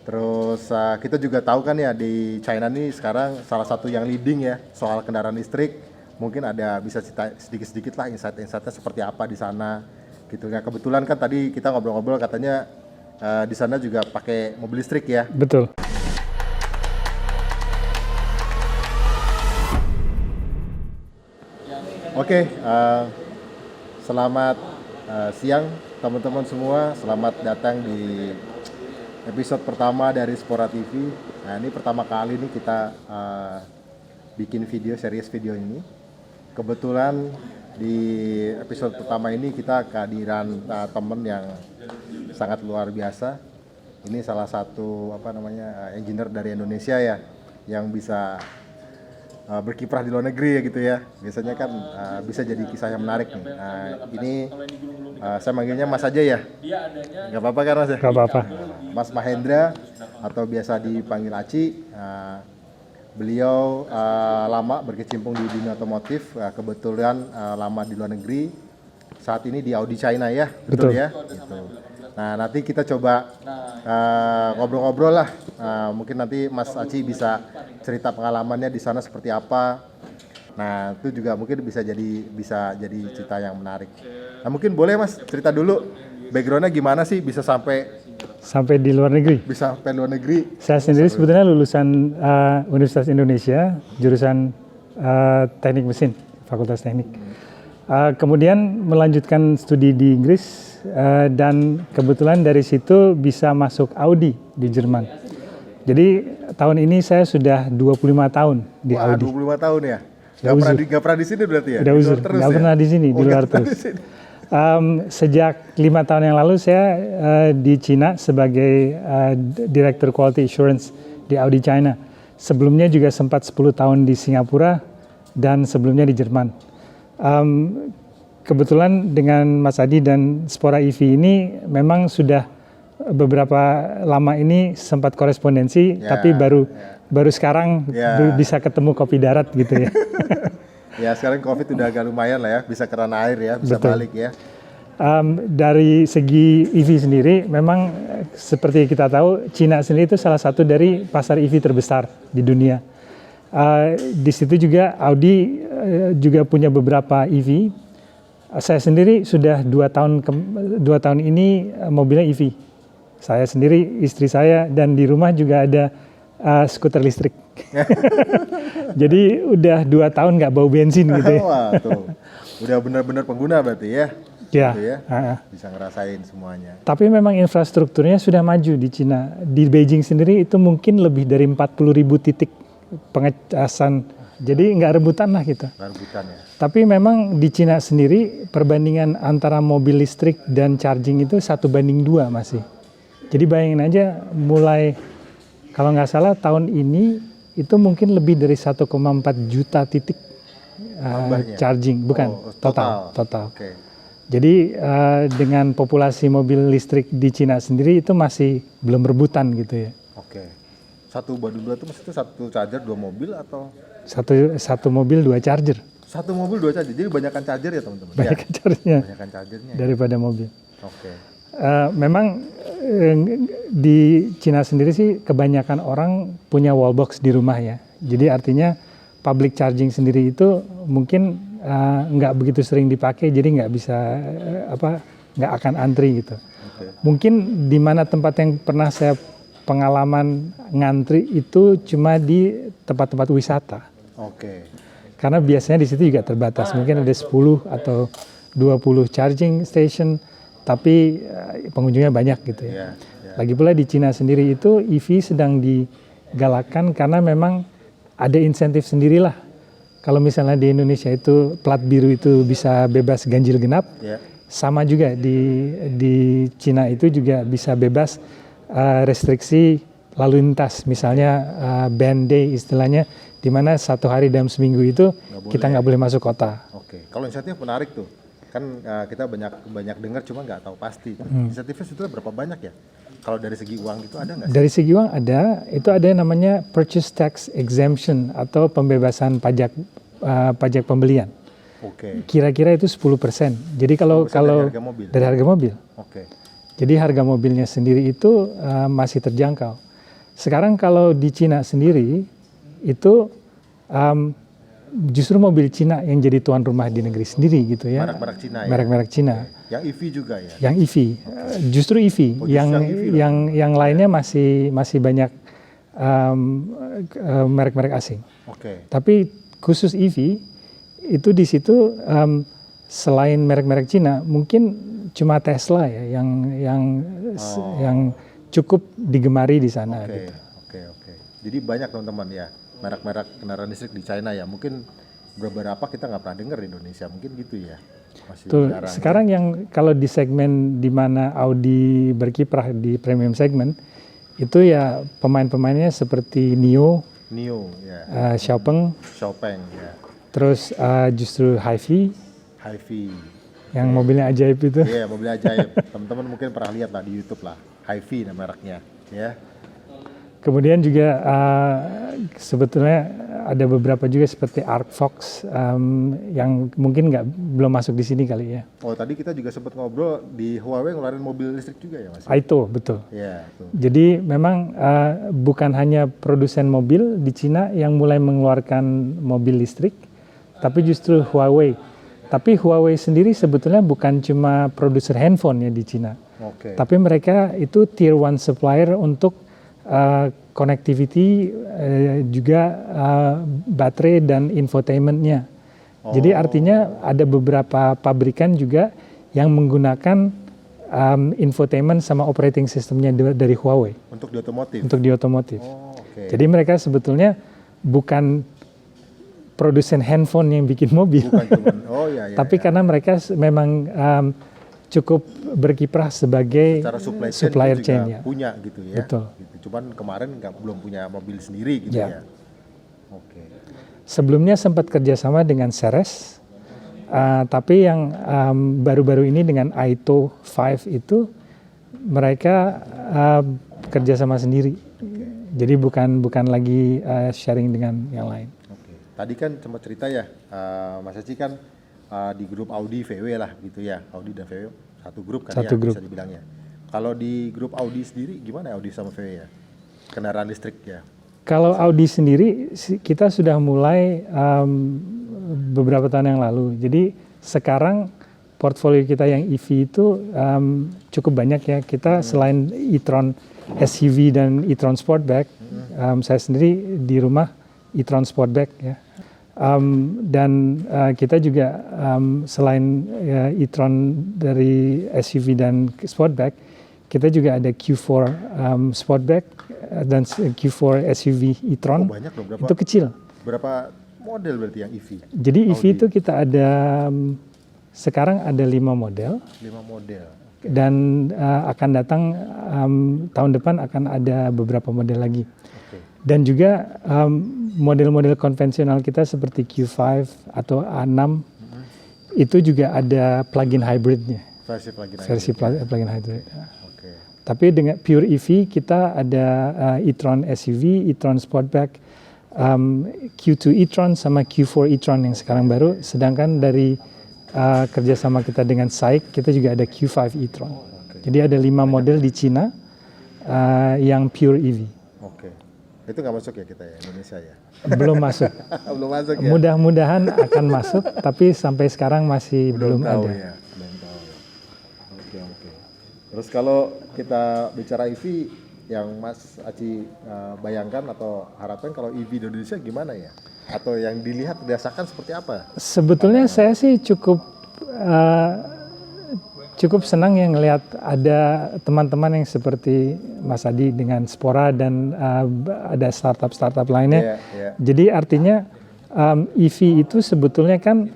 Terus kita juga tahu kan ya di China nih sekarang salah satu yang leading ya soal kendaraan listrik. Mungkin ada bisa cerita sedikit-sedikit lah insight-insightnya seperti apa di sana gitu ya. Kebetulan kan tadi kita ngobrol-ngobrol katanya di sana juga pakai mobil listrik ya. Betul. Oke, selamat siang teman-teman semua. Selamat datang di episode pertama dari Spora TV. Nah, ini pertama kali nih kita bikin series video ini. Kebetulan di episode pertama ini kita kehadiran teman yang sangat luar biasa. Ini salah satu engineer dari Indonesia ya, yang bisa berkiprah di luar negeri ya gitu ya. Biasanya kan bisa jadi kisah yang menarik nih. Ini saya manggilnya Mas aja ya. Gak apa-apa kan Mas ya? Gak apa-apa. Mas Mahendra atau biasa dipanggil Aci. Beliau lama berkecimpung di dunia otomotif. Kebetulan lama di luar negeri. Saat ini di Audi China ya. Betul ya? Gitu. Nah nanti kita coba ngobrol-ngobrol lah. Mungkin nanti Mas Aci bisa cerita pengalamannya di sana seperti apa. Nah itu juga mungkin bisa jadi cerita yang menarik. Nah mungkin boleh Mas cerita dulu backgroundnya gimana sih bisa sampai di luar negeri. Bisa sampai luar negeri. Saya sendiri sebetulnya lulusan Universitas Indonesia, jurusan Teknik Mesin, Fakultas Teknik. Kemudian melanjutkan studi di Inggris dan kebetulan dari situ bisa masuk Audi di Jerman. Jadi tahun ini saya sudah 25 tahun di Audi. 25 tahun ya? Gak pernah di sini berarti ya? Udah uzur, gak pernah di sini, di luar terus. Sejak 5 tahun yang lalu saya di Cina sebagai Director Quality Assurance di Audi China. Sebelumnya juga sempat 10 tahun di Singapura dan sebelumnya di Jerman. Kebetulan dengan Mas Adi dan Spora EV ini memang sudah beberapa lama ini sempat korespondensi, tapi baru sekarang bisa ketemu kopi darat gitu ya. Ya sekarang COVID udah agak lumayan lah ya, bisa ke ranah air ya, bisa Betul. Balik ya. Dari segi EV sendiri, memang seperti kita tahu, Cina sendiri itu salah satu dari pasar EV terbesar di dunia. Di situ juga Audi juga punya beberapa EV. Saya sendiri sudah 2 tahun ini mobilnya EV. Saya sendiri, istri saya, dan di rumah juga ada skuter listrik. Jadi udah 2 tahun nggak bau bensin gitu ya. Wah, tuh. Udah benar-benar pengguna berarti ya? Ya. Gitu ya? Bisa ngerasain semuanya. Tapi memang infrastrukturnya sudah maju di Cina. Di Beijing sendiri itu mungkin lebih dari 40.000 titik pengecasan. Jadi nggak rebutan lah kita. Nggak rebutan ya. Tapi memang di Cina sendiri perbandingan antara mobil listrik dan charging itu 1:2 masih. Jadi bayangin aja mulai kalau nggak salah tahun ini itu mungkin lebih dari 1,4 juta titik charging, bukan total. Okay. Jadi dengan populasi mobil listrik di Cina sendiri itu masih belum rebutan gitu ya. Oke. 1/2 itu maksudnya satu charger 2 mobil atau? Satu mobil 2 charger. Satu mobil 2 charger, jadi banyakkan charger ya teman-teman? Banyakkan chargernya. Banyakkan chargernya. Daripada mobil. Oke. Memang di Cina sendiri sih kebanyakan orang punya wallbox di rumah ya. Jadi artinya public charging sendiri itu mungkin nggak begitu sering dipakai, jadi nggak bisa nggak akan antri gitu. Okay. Mungkin di mana tempat yang pernah saya pengalaman ngantri itu cuma di tempat-tempat wisata. Oke. Okay. Karena biasanya di situ juga terbatas, mungkin ada 10 atau 20 charging station. Tapi pengunjungnya banyak gitu ya. Lagi pula di Cina sendiri itu EV sedang digalakkan karena memang ada insentif sendirilah. Kalau misalnya di Indonesia itu plat biru itu bisa bebas ganjil genap, sama juga di Cina itu juga bisa bebas restriksi lalu lintas. Misalnya ban day istilahnya, di mana 1 hari dalam seminggu itu kita nggak boleh masuk kota. Oke, kalau insentif menarik tuh. Kan kita banyak dengar cuma nggak tahu pasti. Insentifnya sebetulnya berapa banyak ya? Kalau dari segi uang itu ada nggak sih? Dari segi uang ada, itu ada yang namanya purchase tax exemption atau pembebasan pajak pembelian. Oke. Kira-kira itu 10%. Jadi kalau dari harga mobil. Oke. Jadi harga mobilnya sendiri itu masih terjangkau. Sekarang kalau di Cina sendiri itu justru mobil Cina yang jadi tuan rumah di negeri sendiri gitu ya. Merek-merek Cina ya. Merek-merek Cina. Yang EV juga ya. Yang EV, justru EV. Oh, yang lainnya masih banyak merek-merek asing. Oke. Tapi khusus EV itu di situ selain merek-merek Cina, mungkin cuma Tesla ya yang cukup digemari di sana. Oke, Gitu. oke. Jadi banyak teman-teman ya merek-merek kendaraan listrik di China ya. Mungkin beberapa kita nggak pernah dengar di Indonesia, mungkin gitu ya. Masih jarang. Sekarang yang kalau di segmen di mana Audi berkiprah di premium segment, itu ya pemain-pemainnya seperti NIO ya. Xiaopeng, ya. terus justru Hy-Vee, yang mobilnya ajaib itu. Iya, mobil ajaib. Teman-teman mungkin pernah lihat lah di YouTube lah, Hy-Vee nama mereknya, ya. Kemudian juga sebetulnya ada beberapa juga seperti Arcfox yang mungkin belum masuk di sini kali ya. Oh, tadi kita juga sempat ngobrol di Huawei ngeluarin mobil listrik juga ya, Mas? Itu betul. Iya, betul. Jadi memang bukan hanya produsen mobil di Cina yang mulai mengeluarkan mobil listrik, tapi justru Huawei. Tapi Huawei sendiri sebetulnya bukan cuma produser handphone ya di Cina. Oke. Tapi mereka itu tier 1 supplier untuk connectivity, juga baterai dan infotainmentnya. Jadi artinya ada beberapa pabrikan juga yang menggunakan infotainment sama operating systemnya dari Huawei. Untuk di otomotif? Untuk di otomotif. Oh, okay. Jadi mereka sebetulnya bukan produsen handphone yang bikin mobil. Bukan cuman, tapi karena mereka memang cukup berkiprah sebagai supplier chain ya. Punya gitu ya. Betul. Gitu. Cuman kemarin belum punya mobil sendiri gitu ya. Oke. Sebelumnya sempat kerjasama dengan Ceres, tapi yang baru-baru ini dengan Aito 5 itu mereka kerjasama sendiri. Jadi bukan lagi sharing dengan yang lain. Oke. Tadi kan sempat cerita ya, Mas Aci kan di grup Audi VW lah gitu ya, Audi dan VW satu grup kan ya bisa dibilangnya. Kalau di grup Audi sendiri gimana Audi sama VW ya, kendaraan listrik ya? Kalau Audi sendiri kita sudah mulai beberapa tahun yang lalu. Jadi sekarang portfolio kita yang EV itu cukup banyak ya. Kita selain e-tron SUV dan e-tron Sportback, saya sendiri di rumah e-tron Sportback ya. Dan kita juga selain e-tron dari SUV dan Sportback, kita juga ada Q4 Sportback dan Q4 SUV e-tron. Oh, banyak dong, itu kecil. Berapa model berarti yang EV? Jadi EV itu kita ada sekarang ada 5 model. 5 model. Okay. Dan akan datang tahun depan akan ada beberapa model lagi. Okay. Dan juga model-model konvensional kita seperti Q5 atau A6 itu juga ada plug-in hybridnya. Versi plug-in hybrid. Okay. Tapi dengan pure EV kita ada e-tron SUV, e-tron Sportback, Q2 e-tron sama Q4 e-tron yang sekarang baru. Sedangkan dari kerjasama kita dengan SAIC, kita juga ada Q5 e-tron. Okay. Jadi ada 5 model di Cina yang pure EV. Oke. Itu nggak masuk ya kita ya, Indonesia ya? Belum masuk. Belum masuk ya? Mudah-mudahan akan masuk, tapi sampai sekarang masih belum ada. Ya. Belum tahu ya. Oke. Terus kalau kita bicara EV, yang Mas Aci bayangkan atau harapkan kalau EV di Indonesia gimana ya? Atau yang dilihat dirasakan seperti apa? Sebetulnya saya sih cukup senang yang ngelihat ada teman-teman yang seperti Mas Adi dengan Spora dan ada startup lainnya. Yeah. Jadi artinya EV itu sebetulnya kan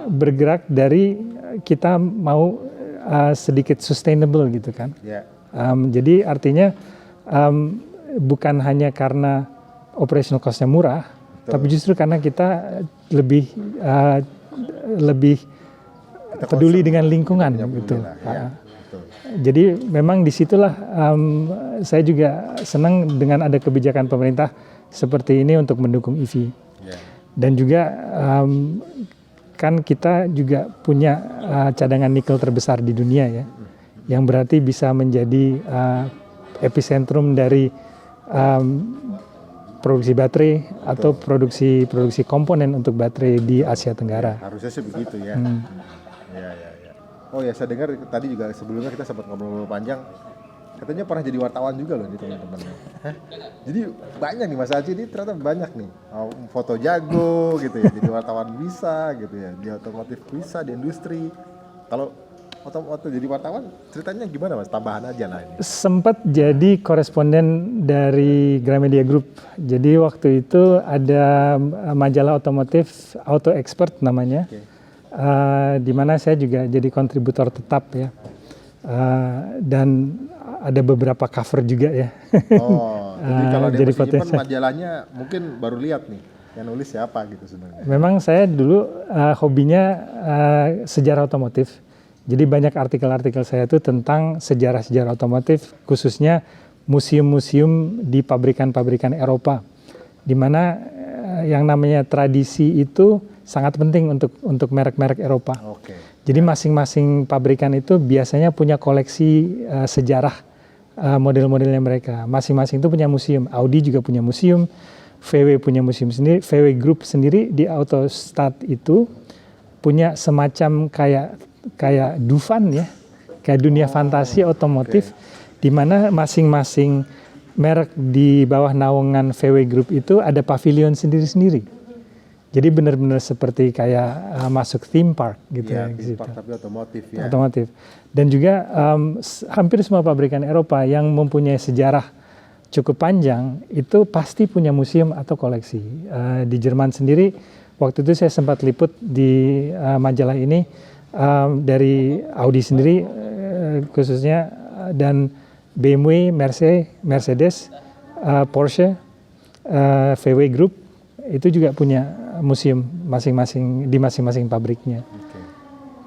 bergerak dari kita mau sedikit sustainable gitu kan. Yeah. Jadi artinya bukan hanya karena operational cost-nya murah, tapi justru karena kita lebih peduli dengan lingkungan gitu. Ya, jadi memang disitulah saya juga senang dengan ada kebijakan pemerintah seperti ini untuk mendukung EV. Dan juga kan kita juga punya cadangan nikel terbesar di dunia ya, yang berarti bisa menjadi epicentrum dari produksi baterai atau produksi komponen untuk baterai di Asia Tenggara. Harusnya sih begitu ya. Ya. Oh ya, saya dengar tadi juga sebelumnya kita sempat ngobrol panjang. Katanya pernah jadi wartawan juga loh nih teman-teman. Jadi banyak nih Mas Aji ini ternyata banyak nih. Foto jago gitu ya, jadi wartawan bisa gitu ya, di otomotif bisa, di industri. Kalau waktu jadi wartawan ceritanya gimana Mas? Tambahan aja lah ini. Sempat jadi koresponden dari Gramedia Group. Jadi waktu itu ada majalah otomotif Auto Expert namanya, di mana saya juga jadi kontributor tetap ya. Dan ada beberapa cover juga ya. Oh, jadi kalau dia jadi masih nyimpen majalahnya mungkin baru lihat nih. Yang nulis siapa gitu sebenarnya. Memang saya dulu hobinya sejarah otomotif. Jadi banyak artikel-artikel saya itu tentang sejarah-sejarah otomotif, khususnya museum-museum di pabrikan-pabrikan Eropa, di mana yang namanya tradisi itu sangat penting untuk merek-merek Eropa. Jadi masing-masing pabrikan itu biasanya punya koleksi sejarah model-modelnya mereka. Masing-masing itu punya museum. Audi juga punya museum, VW punya museum sendiri, VW Group sendiri di Autostad itu punya semacam kayak Dufan ya, kayak dunia fantasi otomotif, di mana masing-masing merek di bawah naungan VW Group itu ada pavilion sendiri-sendiri. Jadi benar-benar seperti kayak masuk theme park gitu ya. Theme park tapi otomotif ya. Otomotif. Dan juga hampir semua pabrikan Eropa yang mempunyai sejarah cukup panjang itu pasti punya museum atau koleksi. Di Jerman sendiri waktu itu saya sempat liput di majalah ini dari Audi sendiri khususnya dan BMW, Mercedes, Porsche, VW Group itu juga punya museum masing-masing di masing-masing pabriknya.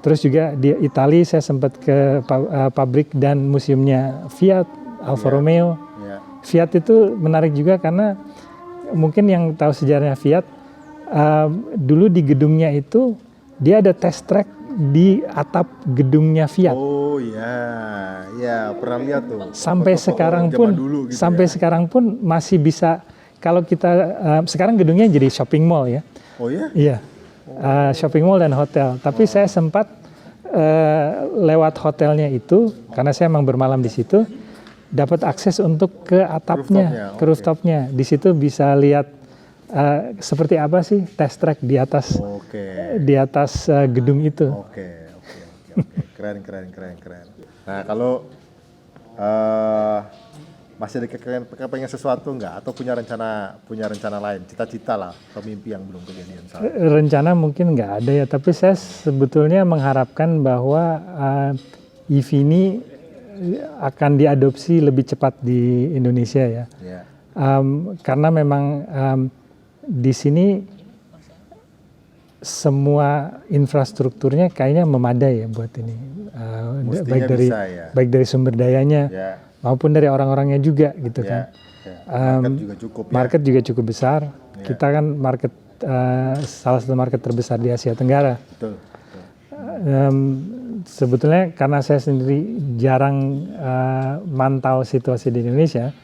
Terus juga di Italia saya sempat ke pabrik dan museumnya Fiat, Alfa Romeo. Fiat itu menarik juga karena mungkin yang tahu sejarahnya Fiat, dulu di gedungnya itu dia ada test track di atap gedungnya Fiat. Oh ya pernah lihat tuh. Sampai sekarang pun, gitu sekarang pun masih bisa. Kalau kita sekarang gedungnya jadi shopping mall ya. Oh ya? Iya, shopping mall dan hotel. Tapi saya sempat lewat hotelnya itu, karena saya emang bermalam di situ, dapat akses untuk ke atapnya, ke rooftopnya. Di situ bisa lihat seperti apa sih test track di atas, di atas gedung itu. Oke. Keren. Nah kalau masih ada kepengen sesuatu nggak atau punya rencana lain, cita-cita lah atau mimpi yang belum kejadian? Rencana mungkin nggak ada ya, tapi saya sebetulnya mengharapkan bahwa EV ini akan diadopsi lebih cepat di Indonesia ya. Karena memang di sini semua infrastrukturnya kayaknya memadai ya buat ini, baik dari sumber dayanya maupun dari orang-orangnya juga gitu kan. Market juga cukup besar. Kita kan salah satu market terbesar di Asia Tenggara. Sebetulnya karena saya sendiri jarang mantau situasi di Indonesia,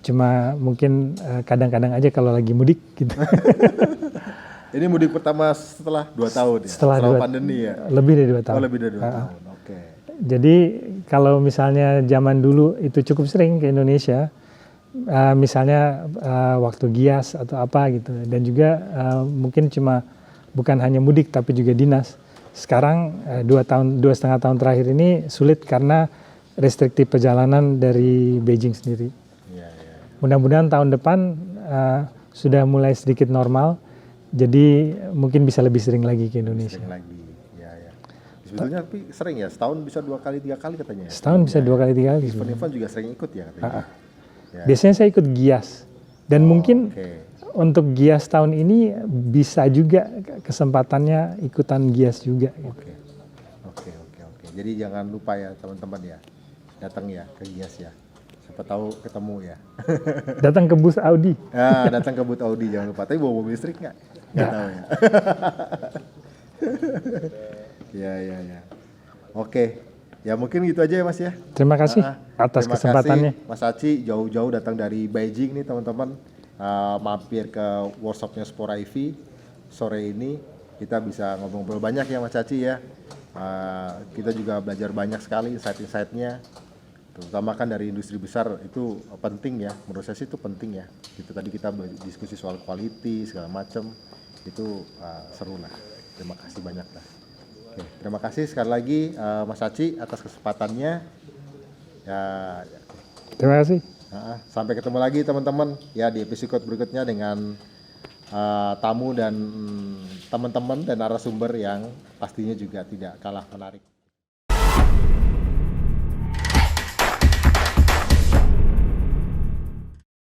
cuma mungkin kadang-kadang aja kalau lagi mudik gitu. Ini mudik pertama setelah 2 tahun ya? Setelah pandemi ya? Lebih dari 2 tahun. Oh, lebih dari 2 tahun, Jadi kalau misalnya zaman dulu itu cukup sering ke Indonesia, misalnya waktu Gias atau apa gitu, dan juga mungkin bukan hanya mudik tapi juga dinas. Sekarang 2,5 tahun terakhir ini sulit karena restriktif perjalanan dari Beijing sendiri. Mudah-mudahan tahun depan sudah mulai sedikit normal, jadi mungkin bisa lebih sering lagi ke Indonesia. Sebetulnya tapi sering ya, setahun bisa 2 kali 3 kali katanya. Setahun bisa 2 kali 3 kali. Event juga sering ikut ya katanya. Biasanya saya ikut Gias dan mungkin untuk Gias tahun ini bisa juga kesempatannya ikutan Gias juga. Oke. Jadi jangan lupa ya teman-teman ya, datang ya ke Gias ya. Siapa tahu ketemu ya. Datang ke booth Audi. Datang ke booth Audi jangan lupa. Tapi bawa mobil listrik nggak? Nggak tahu ya. Ya. Oke. Ya mungkin gitu aja ya Mas ya. Terima kasih atas Terima kesempatannya. kasih Mas Aci jauh-jauh datang dari Beijing nih teman-teman. Mampir ke workshopnya Spora EV sore ini. Kita bisa ngobrol-ngobrol banyak ya Mas Aci ya. Kita juga belajar banyak sekali insight-insightnya. Terutama kan dari industri besar itu penting ya. Menurut saya sih itu penting ya. Itu tadi kita diskusi soal quality segala macam. Itu seru lah. Terima kasih banyak lah. Oke, terima kasih sekali lagi Mas Aci atas kesempatannya. Ya, Terima kasih. sampai ketemu lagi teman-teman ya di episode berikutnya dengan tamu dan teman-teman dan narasumber yang pastinya juga tidak kalah menarik.